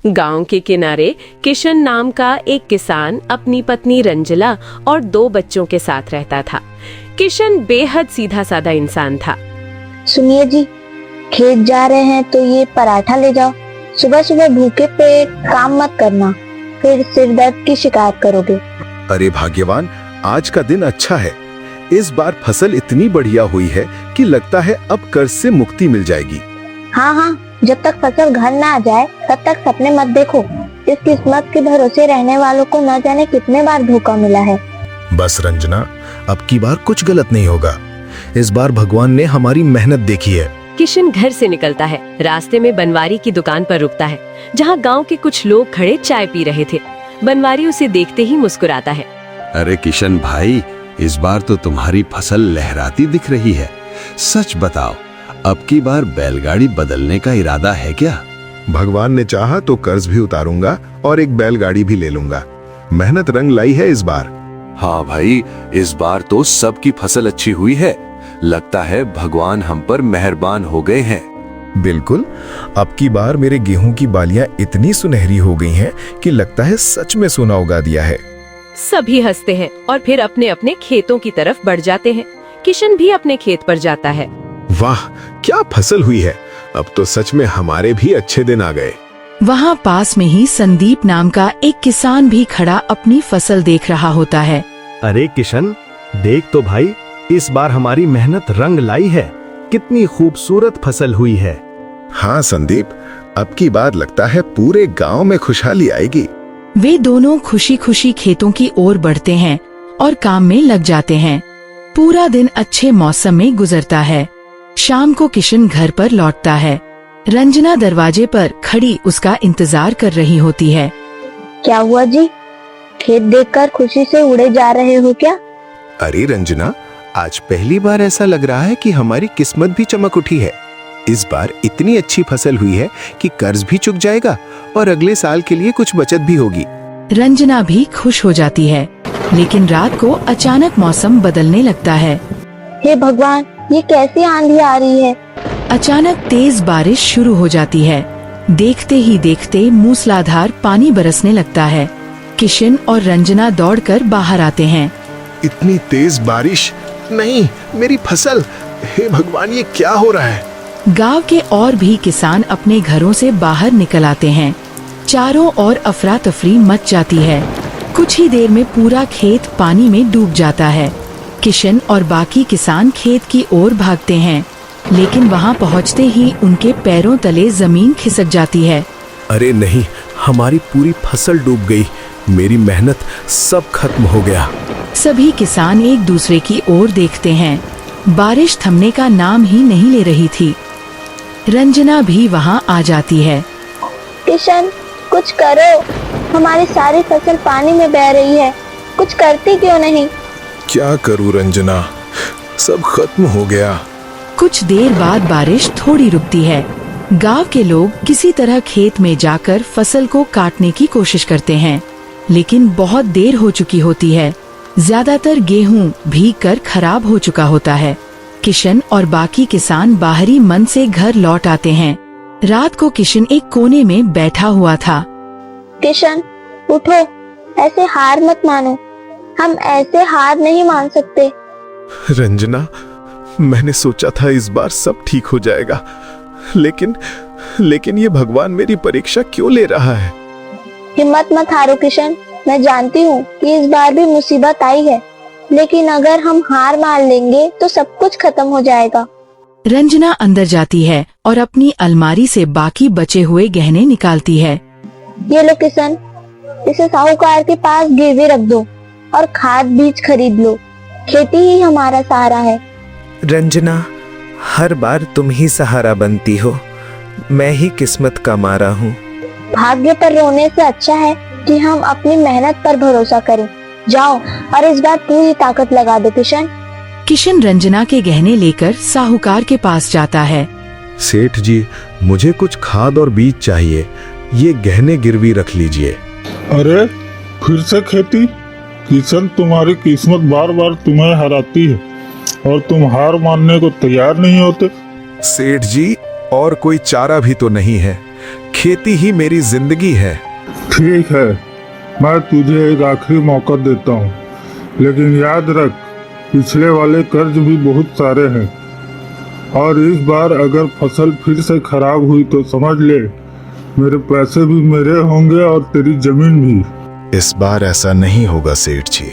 गांव के किनारे किशन नाम का एक किसान अपनी पत्नी रंजना और 2 बच्चों के साथ रहता था। किशन बेहद सीधा साधा इंसान था। सुनिए जी, खेत जा रहे हैं तो ये पराठा ले जाओ। सुबह सुबह भूखे पेट काम मत करना, फिर सिर दर्द की शिकायत करोगे। अरे भाग्यवान, आज का दिन अच्छा है। इस बार फसल इतनी बढ़िया हुई है कि लगता है अब कर्ज से मुक्ति मिल जाएगी। हाँ, जब तक फसल घर न आ जाए तब तक सपने मत देखो। इस किस्मत के भरोसे रहने वालों को न जाने कितने बार धोखा मिला है। बस रंजना, अब की बार कुछ गलत नहीं होगा। इस बार भगवान ने हमारी मेहनत देखी है। किशन घर से निकलता है। रास्ते में बनवारी की दुकान पर रुकता है, जहाँ गांव के कुछ लोग खड़े चाय पी रहे थे। बनवारी उसे देखते ही मुस्कुराता है। अरे किशन भाई, इस बार तो तुम्हारी फसल लहराती दिख रही है। सच बताओ, अब की बार बैलगाड़ी बदलने का इरादा है क्या? भगवान ने चाहा तो कर्ज भी उतारूंगा और एक बैलगाड़ी भी ले लूंगा। मेहनत रंग लाई है इस बार। हाँ भाई, इस बार तो सबकी फसल अच्छी हुई है। लगता है भगवान हम पर मेहरबान हो गए हैं। बिल्कुल, अब की बार मेरे गेहूं की बालियां इतनी सुनहरी हो गई हैं कि लगता है सच में सोना उगा दिया है। सभी हंसते हैं और फिर अपने अपने खेतों की तरफ बढ़ जाते हैं। किशन भी अपने खेत पर जाता है। वाह, क्या फसल हुई है! अब तो सच में हमारे भी अच्छे दिन आ गए। वहाँ पास में ही संदीप नाम का एक किसान भी खड़ा अपनी फसल देख रहा होता है। अरे किशन, देख तो भाई, इस बार हमारी मेहनत रंग लाई है। कितनी खूबसूरत फसल हुई है। हाँ संदीप, अब की बार लगता है पूरे गांव में खुशहाली आएगी। वे दोनों खुशी खुशी खेतों की ओर बढ़ते हैं और काम में लग जाते हैं। पूरा दिन अच्छे मौसम में गुजरता है। शाम को किशन घर पर लौटता है। रंजना दरवाजे पर खड़ी उसका इंतजार कर रही होती है। क्या हुआ जी, खेत देखकर खुशी से उड़े जा रहे हो क्या? अरे रंजना, आज पहली बार ऐसा लग रहा है कि हमारी किस्मत भी चमक उठी है। इस बार इतनी अच्छी फसल हुई है कि कर्ज भी चुक जाएगा और अगले साल के लिए कुछ बचत भी होगी। रंजना भी खुश हो जाती है, लेकिन रात को अचानक मौसम बदलने लगता है। हे भगवान, ये कैसी आंधी आ रही है? अचानक तेज बारिश शुरू हो जाती है। देखते ही देखते मूसलाधार पानी बरसने लगता है। किशन और रंजना दौड़कर बाहर आते हैं। इतनी तेज बारिश! नहीं, मेरी फसल! हे भगवान, ये क्या हो रहा है? गांव के और भी किसान अपने घरों से बाहर निकल आते हैं। चारों ओर अफरा तफरी मच जाती है। कुछ ही देर में पूरा खेत पानी में डूब जाता है। किशन और बाकी किसान खेत की ओर भागते हैं, लेकिन वहां पहुंचते ही उनके पैरों तले जमीन खिसक जाती है। अरे नहीं, हमारी पूरी फसल डूब गई। मेरी मेहनत सब खत्म हो गया। सभी किसान एक दूसरे की ओर देखते हैं। बारिश थमने का नाम ही नहीं ले रही थी। रंजना भी वहां आ जाती है। किशन, कुछ करो, हमारी सारी फसल पानी में बह रही है। कुछ करती क्यों नहीं? क्या करूं रंजना, सब खत्म हो गया। कुछ देर बाद बारिश थोड़ी रुकती है। गांव के लोग किसी तरह खेत में जाकर फसल को काटने की कोशिश करते हैं, लेकिन बहुत देर हो चुकी होती है। ज्यादातर गेहूं भीगकर खराब हो चुका होता है। किशन और बाकी किसान बाहरी मन से घर लौट आते हैं। रात को किशन एक कोने में बैठा हुआ था। किशन, उठो, ऐसे हार मत मानो। हम ऐसे हार नहीं मान सकते। रंजना, मैंने सोचा था इस बार सब ठीक हो जाएगा, लेकिन ये भगवान मेरी परीक्षा क्यों ले रहा है? हिम्मत मत हारो किशन। मैं जानती हूँ कि इस बार भी मुसीबत आई है, लेकिन अगर हम हार मान लेंगे तो सब कुछ खत्म हो जाएगा। रंजना अंदर जाती है और अपनी अलमारी से बाकी बचे हुए गहने निकालती है। ये लो किशन, इसे साहूकार के पास गिरवी रख दो और खाद बीज खरीद लो। खेती ही हमारा सहारा है। रंजना, हर बार तुम ही सहारा बनती हो। मैं ही किस्मत का मारा हूँ। भाग्य पर रोने से अच्छा है कि हम अपनी मेहनत पर भरोसा करें। जाओ और इस बार पूरी ताकत लगा दो किशन। किशन रंजना के गहने लेकर साहूकार के पास जाता है। सेठ जी, मुझे कुछ खाद और बीज चाहिए। ये गहने गिरवी रख लीजिए। अरे, फिर से खेती? किशन, तुम्हारी किस्मत बार बार तुम्हें हराती है और तुम हार मानने को तैयार नहीं होते। सेठ जी, और कोई चारा भी तो नहीं है। खेती ही मेरी जिंदगी है। ठीक है, मैं तुझे एक आखिरी मौका देता हूँ, लेकिन याद रख पिछले वाले कर्ज भी बहुत सारे हैं और इस बार अगर फसल फिर से खराब हुई तो समझ ले मेरे पैसे भी मेरे होंगे और तेरी जमीन भी। इस बार ऐसा नहीं होगा सेठ जी।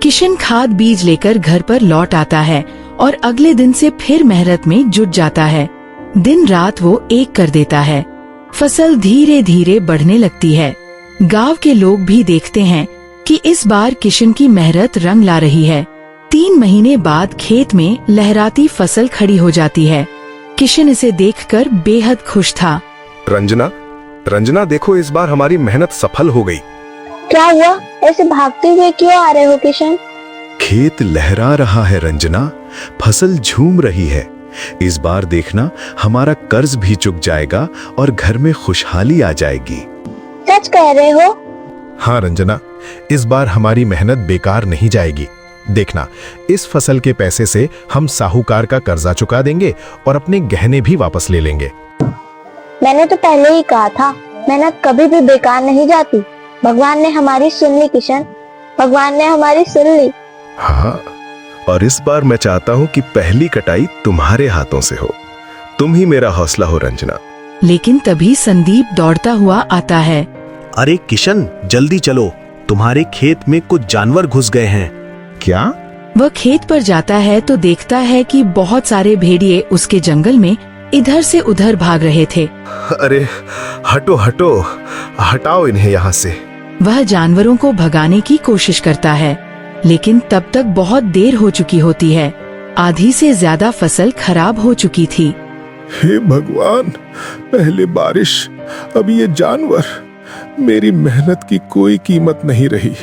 किशन खाद बीज लेकर घर पर लौट आता है और अगले दिन से फिर मेहनत में जुट जाता है। दिन रात वो एक कर देता है। फसल धीरे धीरे बढ़ने लगती है। गांव के लोग भी देखते हैं कि इस बार किशन की मेहनत रंग ला रही है। 3 महीने बाद खेत में लहराती फसल खड़ी हो जाती है। किशन इसे देखकर बेहद खुश था। रंजना देखो, इस बार हमारी मेहनत सफल हो गई। क्या हुआ? ऐसे भागते हुए क्यों आ रहे हो किशन? खेत लहरा रहा है रंजना, फसल झूम रही है। इस बार देखना हमारा कर्ज भी चुक जाएगा और घर में खुशहाली आ जाएगी। सच कह रहे हो? हाँ रंजना, इस बार हमारी मेहनत बेकार नहीं जाएगी। देखना, इस फसल के पैसे से हम साहूकार का कर्जा चुका देंगे और अपने गहने भी वापस ले लेंगे। मैंने तो पहले ही कहा था, मेहनत कभी भी बेकार नहीं जाती। भगवान ने हमारी सुन ली किशन, भगवान ने हमारी सुन ली। हाँ, और इस बार मैं चाहता हूँ कि पहली कटाई तुम्हारे हाथों से हो। तुम ही मेरा हौसला हो रंजना। लेकिन तभी संदीप दौड़ता हुआ आता है। अरे किशन, जल्दी चलो, तुम्हारे खेत में कुछ जानवर घुस गए हैं। क्या? वह खेत पर जाता है तो देखता है कि बहुत सारे भेड़िए उसके जंगल में इधर से उधर भाग रहे थे। अरे हटो हटो, हटाओ इन्हें यहाँ से। वह जानवरों को भगाने की कोशिश करता है, लेकिन तब तक बहुत देर हो चुकी होती है। आधी से ज्यादा फसल खराब हो चुकी थी। हे भगवान, पहले बारिश, अब ये जानवर, मेरी मेहनत की कोई कीमत नहीं रही।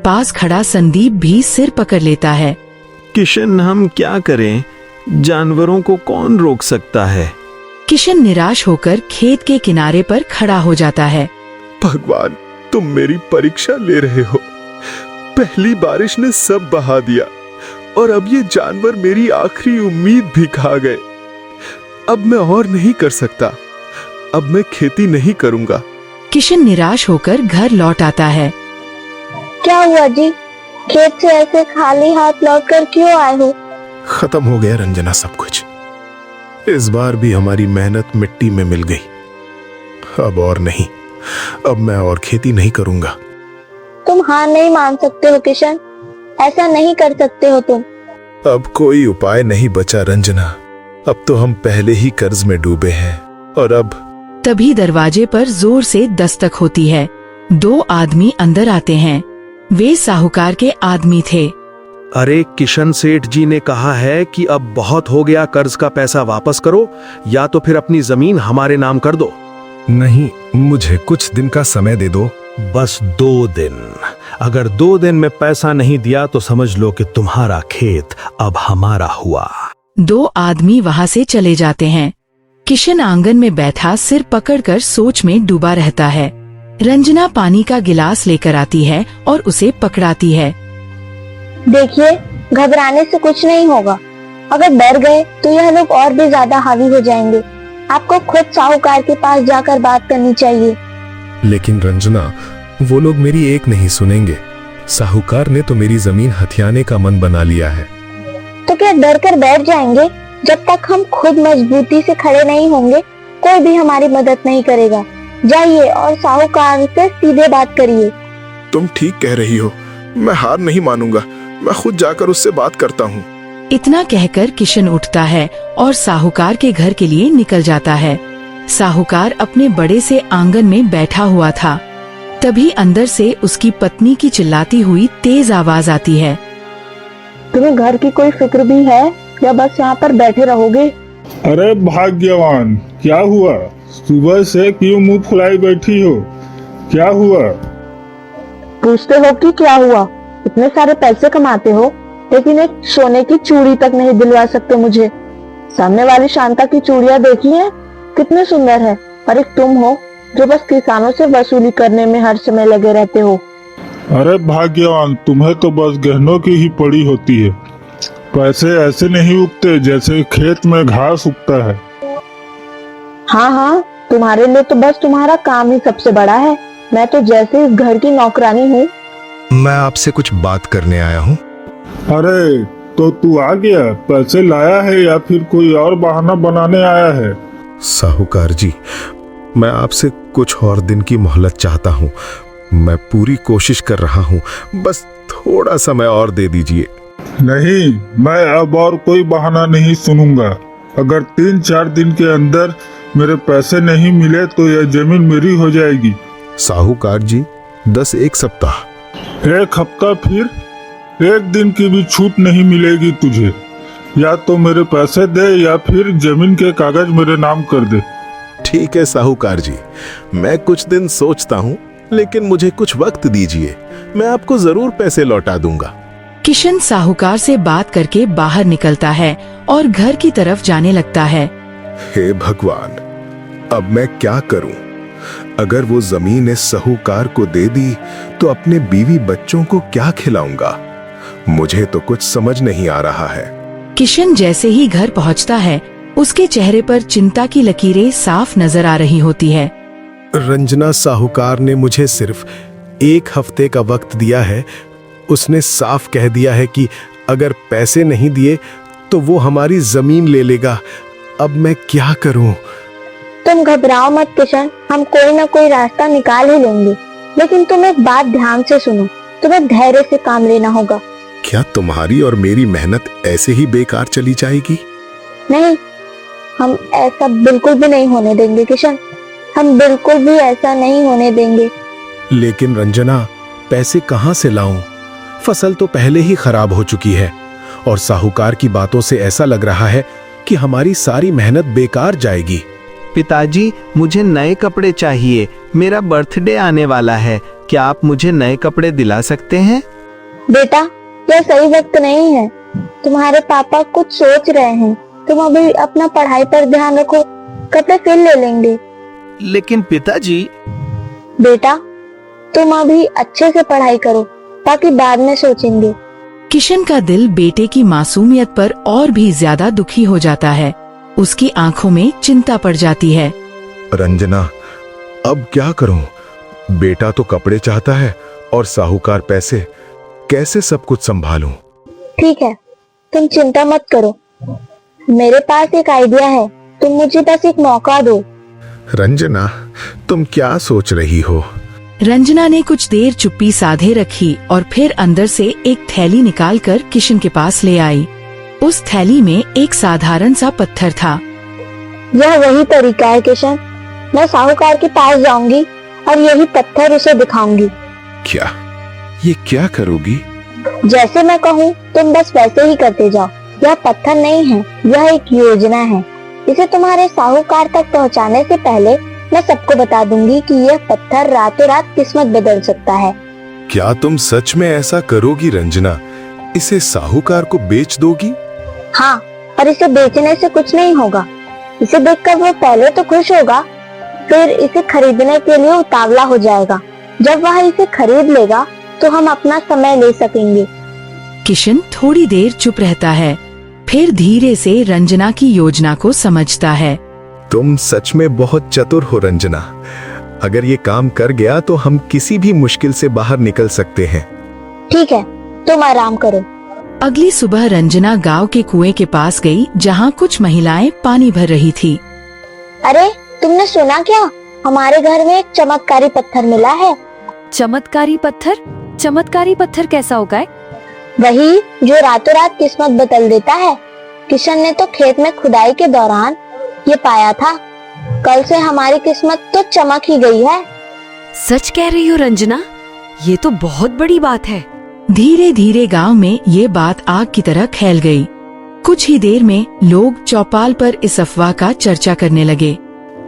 पास खड़ा संदीप भी सिर पकड़ लेता है। किशन, हम क्या करें? जानवरों को कौन रोक सकता है? किशन निराश होकर खेत के किनारे पर खड़ा हो जाता है। भगवान, तुम मेरी परीक्षा ले रहे हो। पहली बारिश ने सब बहा दिया और अब ये जानवर मेरी आखिरी उम्मीद भी खा गए। अब मैं और नहीं कर सकता। अब मैं खेती नहीं करूंगा। किशन निराश होकर घर लौट आता है। क्या हुआ जी? खेत से ऐसे खाली हाथ लौटकर क्यों आए हो? खत्म हो गया रंजना सब कुछ। इस बार भी हमारी मेहनत मिट्टी में मिल गई। अब और नहीं, अब मैं और खेती नहीं करूंगा। तुम हार नहीं मान सकते हो किशन, ऐसा नहीं कर सकते हो तुम। अब कोई उपाय नहीं बचा रंजना। अब तो हम पहले ही कर्ज में डूबे हैं और अब। तभी दरवाजे पर जोर से दस्तक होती है। 2 आदमी अंदर आते हैं। वे साहूकार के आदमी थे। अरे किशन, सेठ जी ने कहा है कि अब बहुत हो गया, कर्ज का पैसा वापस करो या तो फिर अपनी जमीन हमारे नाम कर दो। नहीं, मुझे कुछ दिन का समय दे दो। बस 2 दिन। अगर 2 दिन में पैसा नहीं दिया तो समझ लो कि तुम्हारा खेत अब हमारा हुआ। 2 आदमी वहां से चले जाते हैं। किशन आंगन में बैठा सिर पकड़कर सोच में डूबा रहता है। रंजना पानी का गिलास लेकर आती है और उसे पकड़ाती है। देखिए, घबराने से कुछ नहीं होगा। अगर डर गए तो यह लोग और भी ज्यादा हावी हो जाएंगे। आपको खुद साहूकार के पास जाकर बात करनी चाहिए। लेकिन रंजना, वो लोग मेरी एक नहीं सुनेंगे। साहूकार ने तो मेरी जमीन हथियाने का मन बना लिया है। तो क्या डर कर बैठ जाएंगे? जब तक हम खुद मजबूती से खड़े नहीं होंगे, कोई भी हमारी मदद नहीं करेगा। जाइए और साहूकार से सीधे बात करिए। तुम ठीक कह रही हो, मैं हार नहीं मानूंगा। मैं खुद जाकर उससे बात करता हूँ। इतना कहकर किशन उठता है और साहूकार के घर के लिए निकल जाता है। साहूकार अपने बड़े से आंगन में बैठा हुआ था। तभी अंदर से उसकी पत्नी की चिल्लाती हुई तेज आवाज आती है। तुम्हें घर की कोई फिक्र भी है या बस यहाँ पर बैठे रहोगे? अरे भाग्यवान, क्या हुआ? सुबह से क्यों मुंह फुलाई बैठी हो? क्या हुआ? पूछते हो कि क्या हुआ? इतने सारे पैसे कमाते हो, लेकिन एक सोने की चूड़ी तक नहीं दिलवा सकते मुझे। सामने वाली शांता की चूड़ियां देखी हैं? कितनी सुंदर है। और एक तुम हो जो बस किसानों से वसूली करने में हर समय लगे रहते हो। अरे भाग्यवान, तुम्हें तो बस गहनों की ही पड़ी होती है। पैसे ऐसे नहीं उगते जैसे खेत में घास उगता है। हाँ हाँ, तुम्हारे लिए तो बस तुम्हारा काम ही सबसे बड़ा है। मैं तो जैसे इस घर की नौकरानी हूँ। मैं आपसे कुछ बात करने आया हूँ। अरे तो तू आ गया, पैसे लाया है या फिर कोई और बहाना बनाने आया है? साहूकार जी, मैं आपसे कुछ और दिन की मोहलत चाहता हूँ। मैं पूरी कोशिश कर रहा हूँ, बस थोड़ा समय और दे दीजिए। नहीं, मैं अब और कोई बहाना नहीं सुनूंगा। अगर 3-4 दिन के अंदर मेरे पैसे नहीं मिले तो यह जमीन मेरी हो जाएगी। साहूकार जी, 10 सप्ताह। 1 हफ्ता, फिर 1 दिन की भी छूट नहीं मिलेगी तुझे। या तो मेरे पैसे दे या फिर जमीन के कागज मेरे नाम कर दे। ठीक है साहूकार जी, मैं कुछ दिन सोचता हूँ, लेकिन मुझे कुछ वक्त दीजिए। मैं आपको जरूर पैसे लौटा दूंगा। किशन साहूकार से बात करके बाहर निकलता है और घर की तरफ जाने लगता है। हे भगवान, अब मैं क्या करूं? अगर वो जमीन इस साहूकार को दे दी तो अपने बीवी बच्चों को क्या खिलाऊंगा? मुझे तो कुछ समझ नहीं आ रहा है। किशन जैसे ही घर पहुंचता है, उसके चेहरे पर चिंता की लकीरें साफ नजर आ रही होती है। रंजना साहूकार ने मुझे सिर्फ 1 हफ्ते का वक्त दिया है। उसने साफ कह दिया है कि अगर पैसे नहीं दिए तो वो हमारी जमीन ले लेगा। अब मैं क्या करूं? तुम घबराओ मत किशन, हम कोई ना कोई रास्ता निकाल ही लेंगे। लेकिन तुम एक बात ध्यान से सुनो, तुम्हें धैर्य से काम लेना होगा। क्या तुम्हारी और मेरी मेहनत ऐसे ही बेकार चली जाएगी? नहीं, हम ऐसा बिल्कुल भी नहीं होने देंगे किशन, हम बिल्कुल भी ऐसा नहीं होने देंगे। लेकिन रंजना, पैसे कहाँ से लाऊं? फसल तो पहले ही खराब हो चुकी है और साहूकार की बातों से ऐसा लग रहा है कि हमारी सारी मेहनत बेकार जाएगी। पिताजी, मुझे नए कपड़े चाहिए। मेरा बर्थडे आने वाला है। क्या आप मुझे नए कपड़े दिला सकते हैं? बेटा, यह सही वक्त नहीं है। तुम्हारे पापा कुछ सोच रहे हैं। तुम अभी अपना पढ़ाई पर ध्यान रखो, कपड़े फिर ले लेंगे। लेकिन पिताजी। बेटा, तुम अभी अच्छे से पढ़ाई करो, ताकि बाद में सोचेंगे। किशन का दिल बेटे की मासूमियत पर और भी ज्यादा दुखी हो जाता है। उसकी आंखों में चिंता पड़ जाती है। रंजना, अब क्या करूं? बेटा तो कपड़े चाहता है और साहूकार पैसे। कैसे सब कुछ संभालूं? ठीक है, तुम चिंता मत करो। मेरे पास एक आइडिया है, तुम मुझे बस एक मौका दो। रंजना, तुम क्या सोच रही हो? रंजना ने कुछ देर चुप्पी साधे रखी और फिर अंदर से एक थैली निकालकर किशन के पास ले आई। उस थैली में एक साधारण सा पत्थर था। यह वही तरीका है किशन, मैं साहूकार के पास जाऊंगी और यही पत्थर उसे दिखाऊंगी। क्या? ये क्या करोगी? जैसे मैं कहूँ तुम बस वैसे ही करते जाओ। यह पत्थर नहीं है, यह एक योजना है। इसे तुम्हारे साहूकार तक पहुँचाने से पहले मैं सबको बता दूंगी कि यह पत्थर रातों रात किस्मत बदल सकता है। क्या तुम सच में ऐसा करोगी रंजना? इसे साहूकार को बेच दोगी? हाँ, और इसे बेचने से कुछ नहीं होगा। इसे देखकर वो पहले तो खुश होगा, फिर इसे खरीदने के लिए उतावला हो जाएगा। जब वह इसे खरीद लेगा तो हम अपना समय ले सकेंगे। किशन थोड़ी देर चुप रहता है, फिर धीरे से रंजना की योजना को समझता है। तुम सच में बहुत चतुर हो रंजना। अगर ये काम कर गया तो हम किसी भी मुश्किल से बाहर निकल सकते हैं। ठीक है, तुम आराम करो। अगली सुबह रंजना गांव के कुएं के पास गई, जहां कुछ महिलाएं पानी भर रही थी। अरे, तुमने सुना क्या? हमारे घर में एक चमत्कारी पत्थर मिला है। चमत्कारी पत्थर? चमत्कारी पत्थर कैसा होगा? वही जो रातों रात किस्मत बदल देता है। किशन ने तो खेत में खुदाई के दौरान ये पाया था। कल से हमारी किस्मत तो चमक ही गई है। सच कह रही हो रंजना? ये तो बहुत बड़ी बात है। धीरे धीरे गांव में ये बात आग की तरह फैल गई। कुछ ही देर में लोग चौपाल पर इस अफवाह का चर्चा करने लगे।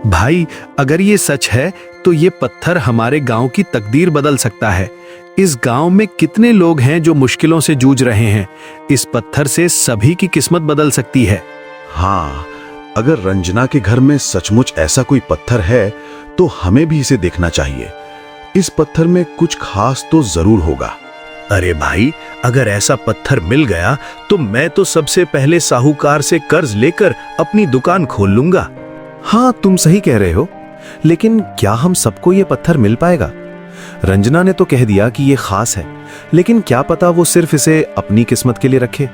भाई, अगर ये सच है तो ये पत्थर हमारे गांव की तकदीर बदल सकता है। इस गांव में कितने लोग हैं जो मुश्किलों से जूझ रहे हैं। इस पत्थर से सभी की किस्मत बदल सकती है। हाँ, अगर रंजना के घर में सचमुच ऐसा कोई पत्थर है तो हमें भी इसे देखना चाहिए। इस पत्थर में कुछ खास तो जरूर होगा। अरे भाई, अगर ऐसा पत्थर मिल गया तो मैं तो सबसे पहले साहूकार से कर्ज लेकर अपनी दुकान खोल लूंगा। हाँ, तुम सही कह रहे हो। लेकिन क्या हम सबको ये पत्थर मिल पाएगा? रंजना ने तो कह दिया कि ये खास है, लेकिन क्या पता वो सिर्फ इसे अपनी किस्मत के लिए रखे।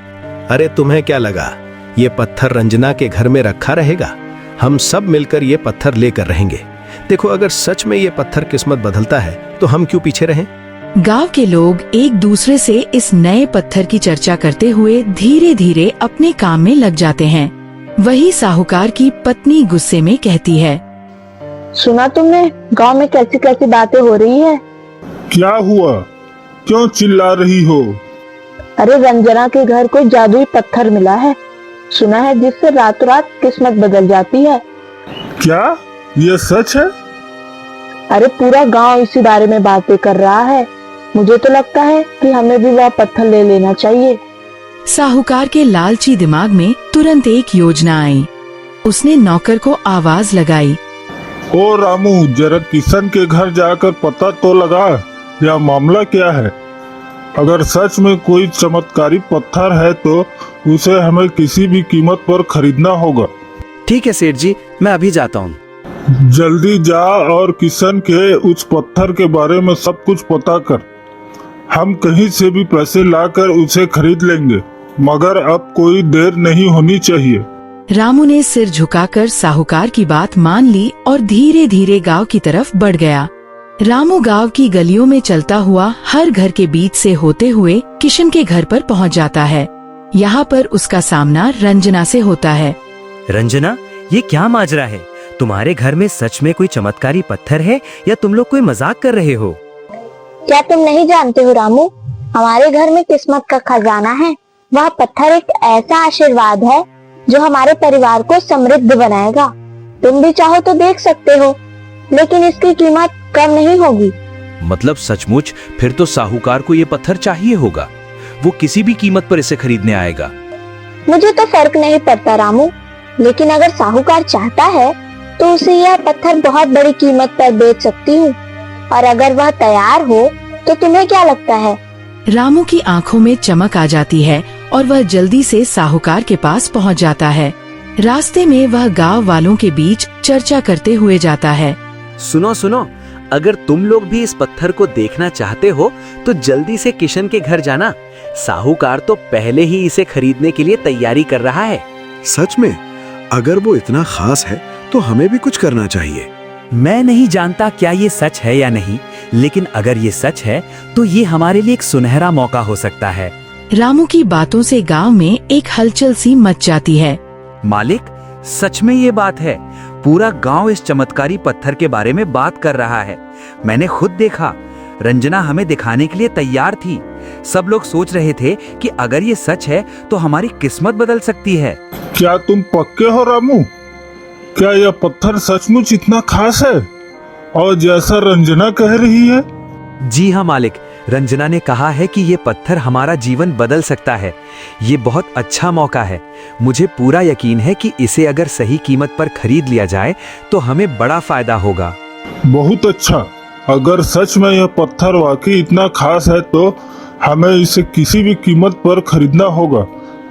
अरे तुम्हें क्या लगा ये पत्थर रंजना के घर में रखा रहेगा? हम सब मिलकर ये पत्थर लेकर रहेंगे। देखो, अगर सच में ये पत्थर किस्मत बदलता है तो हम क्यों पीछे रहें? गांव के लोग एक दूसरे से इस नए पत्थर की चर्चा करते हुए धीरे धीरे अपने काम में लग जाते हैं। वही साहूकार की पत्नी गुस्से में कहती है, सुना तुमने गांव में कैसी कैसी बातें हो रही है? क्या हुआ? क्यों चिल्ला रही हो? अरे रंजना के घर कोई जादुई पत्थर मिला है, सुना है, जिससे रातों रात किस्मत बदल जाती है। क्या ये सच है? अरे पूरा गांव इसी बारे में बातें कर रहा है। मुझे तो लगता है कि हमें भी वह पत्थर ले लेना चाहिए। साहूकार के लालची दिमाग में तुरंत एक योजना आई। उसने नौकर को आवाज लगाई, ओ रामू, जरा किशन के घर जाकर पता तो लगा, यह मामला क्या है। अगर सच में कोई चमत्कारी पत्थर है तो उसे हमें किसी भी कीमत पर खरीदना होगा। ठीक है सेठ जी, मैं अभी जाता हूँ। जल्दी जा और किशन के उस पत्थर के बारे में सब कुछ पता कर। हम कहीं से भी पैसे लाकर उसे खरीद लेंगे, मगर अब कोई देर नहीं होनी चाहिए। रामू ने सिर झुकाकर साहूकार की बात मान ली और धीरे धीरे गांव की तरफ बढ़ गया। रामू गांव की गलियों में चलता हुआ हर घर के बीच से होते हुए किशन के घर पर पहुंच जाता है। यहाँ पर उसका सामना रंजना से होता है। रंजना, ये क्या माजरा है? तुम्हारे घर में सच में कोई चमत्कारी पत्थर है या तुम लोग कोई मजाक कर रहे हो? क्या तुम नहीं जानते हो रामू, हमारे घर में किस्मत का खजाना है। वह पत्थर एक ऐसा आशीर्वाद है जो हमारे परिवार को समृद्ध बनाएगा। तुम भी चाहो तो देख सकते हो, लेकिन इसकी कीमत कम नहीं होगी। मतलब सचमुच? फिर तो साहूकार को ये पत्थर चाहिए होगा, वो किसी भी कीमत पर इसे खरीदने आएगा। मुझे तो फर्क नहीं पड़ता रामू, लेकिन अगर साहूकार चाहता है तो उसे यह पत्थर बहुत बड़ी कीमत पर बेच सकती हूँ, और अगर वह तैयार हो तो तुम्हें क्या लगता है? रामू की आंखों में चमक आ जाती है और वह जल्दी से साहूकार के पास पहुंच जाता है। रास्ते में वह गांव वालों के बीच चर्चा करते हुए जाता है। सुनो सुनो, अगर तुम लोग भी इस पत्थर को देखना चाहते हो तो जल्दी से किशन के घर जाना। साहूकार तो पहले ही इसे खरीदने के लिए तैयारी कर रहा है। सच में? अगर वो इतना खास है तो हमें भी कुछ करना चाहिए। मैं नहीं जानता क्या ये सच है या नहीं, लेकिन अगर ये सच है तो ये हमारे लिए एक सुनहरा मौका हो सकता है। रामू की बातों से गांव में एक हलचल सी मच जाती है। मालिक, सच में ये बात है। पूरा गांव इस चमत्कारी पत्थर के बारे में बात कर रहा है। मैंने खुद देखा, रंजना हमें दिखाने के लिए तैयार थी। सब लोग सोच रहे थे कि अगर ये सच है तो हमारी किस्मत बदल सकती है। क्या तुम पक्के हो रामू? क्या यह पत्थर सचमुच इतना खास है और जैसा रंजना कह रही है? जी हाँ मालिक, रंजना ने कहा है कि ये पत्थर हमारा जीवन बदल सकता है। ये बहुत अच्छा मौका है। मुझे पूरा यकीन है कि इसे अगर सही कीमत पर खरीद लिया जाए तो हमें बड़ा फायदा होगा। बहुत अच्छा। अगर सच में यह पत्थर वाकई इतना खास है तो हमें इसे किसी भी कीमत पर खरीदना होगा।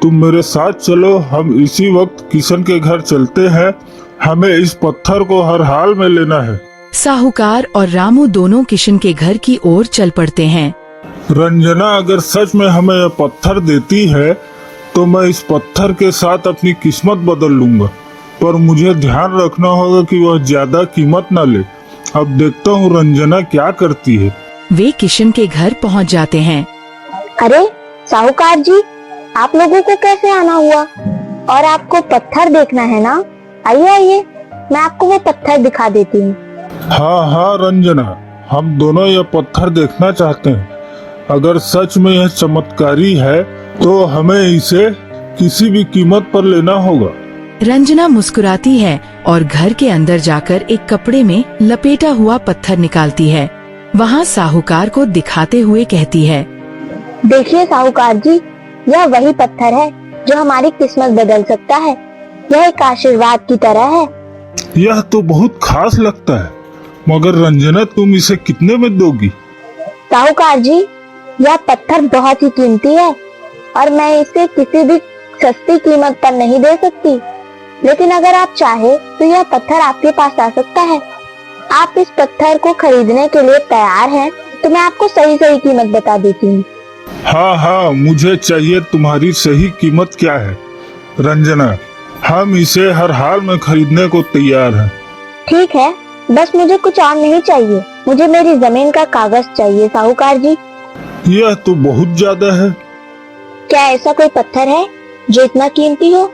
तुम मेरे साथ चलो, हम इसी वक्त किशन के घर चलते हैं। हमें इस पत्थर को हर हाल में लेना है। साहूकार और रामू दोनों किशन के घर की ओर चल पड़ते हैं। रंजना अगर सच में हमें यह पत्थर देती है तो मैं इस पत्थर के साथ अपनी किस्मत बदल लूंगा, पर मुझे ध्यान रखना होगा कि वह ज्यादा कीमत ना ले। अब देखता हूँ रंजना क्या करती है। वे किशन के घर पहुंच जाते हैं। अरे साहूकार जी, आप लोगों को कैसे आना हुआ? और आपको पत्थर देखना है ना? आइए आइए, मैं आपको वो पत्थर दिखा देती हूँ। हाँ हाँ रंजना, हम दोनों यह पत्थर देखना चाहते हैं। अगर सच में यह चमत्कारी है तो हमें इसे किसी भी कीमत पर लेना होगा। रंजना मुस्कुराती है और घर के अंदर जाकर एक कपड़े में लपेटा हुआ पत्थर निकालती है। वहाँ साहूकार को दिखाते हुए कहती है, देखिए साहूकार जी, यह वही पत्थर है जो हमारी किस्मत बदल सकता है। यह एक आशीर्वाद की तरह है। यह तो बहुत खास लगता है, मगर रंजना तुम इसे कितने में दोगी? साहूकार जी, यह पत्थर बहुत ही कीमती है और मैं इसे किसी भी सस्ती कीमत पर नहीं दे सकती, लेकिन अगर आप चाहे तो यह पत्थर आपके पास आ सकता है। आप इस पत्थर को खरीदने के लिए तैयार हैं तो मैं आपको सही सही कीमत बता देती हूँ। हाँ हाँ, मुझे चाहिए। तुम्हारी सही कीमत क्या है रंजना? हम इसे हर हाल में खरीदने को तैयार हैं। ठीक है, बस मुझे कुछ और नहीं चाहिए, मुझे मेरी जमीन का कागज चाहिए साहूकार जी। यह तो बहुत ज्यादा है। क्या ऐसा कोई पत्थर है जो इतना कीमती हो?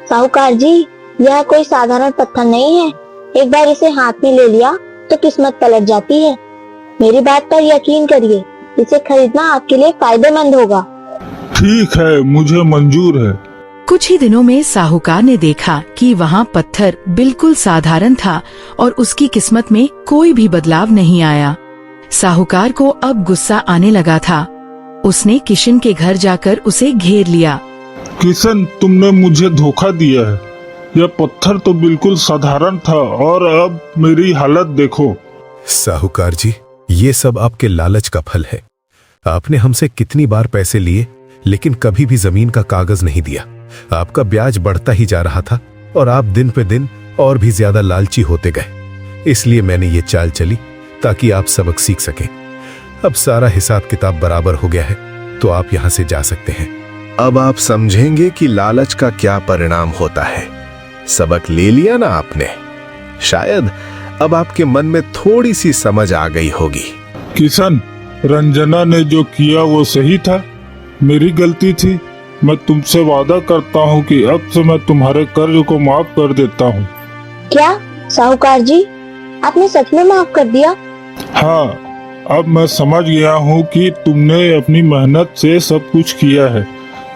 साहूकार जी, यह कोई साधारण पत्थर नहीं है। एक बार इसे हाथ में ले लिया तो किस्मत पलट जाती है। मेरी बात पर यकीन करिए, इसे खरीदना आपके लिए फायदेमंद होगा। ठीक है, मुझे मंजूर है। कुछ ही दिनों में साहूकार ने देखा कि वहाँ पत्थर बिल्कुल साधारण था और उसकी किस्मत में कोई भी बदलाव नहीं आया। साहूकार को अब गुस्सा आने लगा था। उसने किशन के घर जाकर उसे घेर लिया। किशन, तुमने मुझे धोखा दिया है। यह पत्थर तो बिल्कुल साधारण था और अब मेरी हालत देखो। साहूकार जी, ये सब आपके लालच का फल है। आपने हमसे कितनी बार पैसे लिए लेकिन कभी भी जमीन का कागज नहीं दिया। आपका ब्याज बढ़ता ही जा रहा था और आप दिन पे दिन और भी ज्यादा लालची होते गए। इसलिए मैंने ये चाल चली ताकि आप सबक सीख सकें। अब सारा हिसाब किताब बराबर हो गया है तो आप यहाँ से जा सकते हैं। अब आप समझेंगे कि लालच का क्या परिणाम होता है। सबक ले लिया ना आपने? शायद अब आपके मन में थोड़ी सी समझ आ गई होगी। किशन, रंजना ने जो किया वो सही था। मेरी गलती थी। मैं तुमसे वादा करता हूँ कि अब से मैं तुम्हारे कर्ज को माफ कर देता हूँ। क्या साहूकार जी, आपने सच में माफ कर दिया? हाँ, अब मैं समझ गया हूँ कि तुमने अपनी मेहनत से सब कुछ किया है।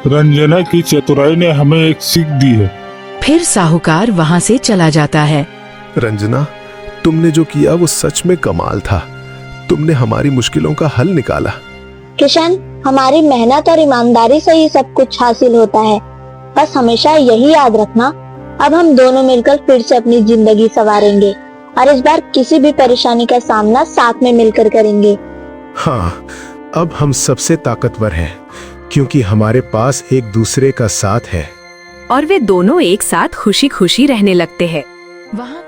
रंजना की चतुराई ने हमें एक सीख दी है। फिर साहूकार वहाँ से चला जाता है। रंजना, तुमने जो किया वो सच में कमाल था। तुमने हमारी मुश्किलों का हल निकाला। किशन, हमारी मेहनत और ईमानदारी से ही सब कुछ हासिल होता है। बस हमेशा यही याद रखना। अब हम दोनों मिलकर फिर से अपनी जिंदगी संवारेंगे और इस बार किसी भी परेशानी का सामना साथ में मिलकर करेंगे। हाँ, अब हम सबसे ताकतवर हैं क्योंकि हमारे पास एक दूसरे का साथ है। और वे दोनों एक साथ खुशी खुशी रहने लगते हैं। वहाँ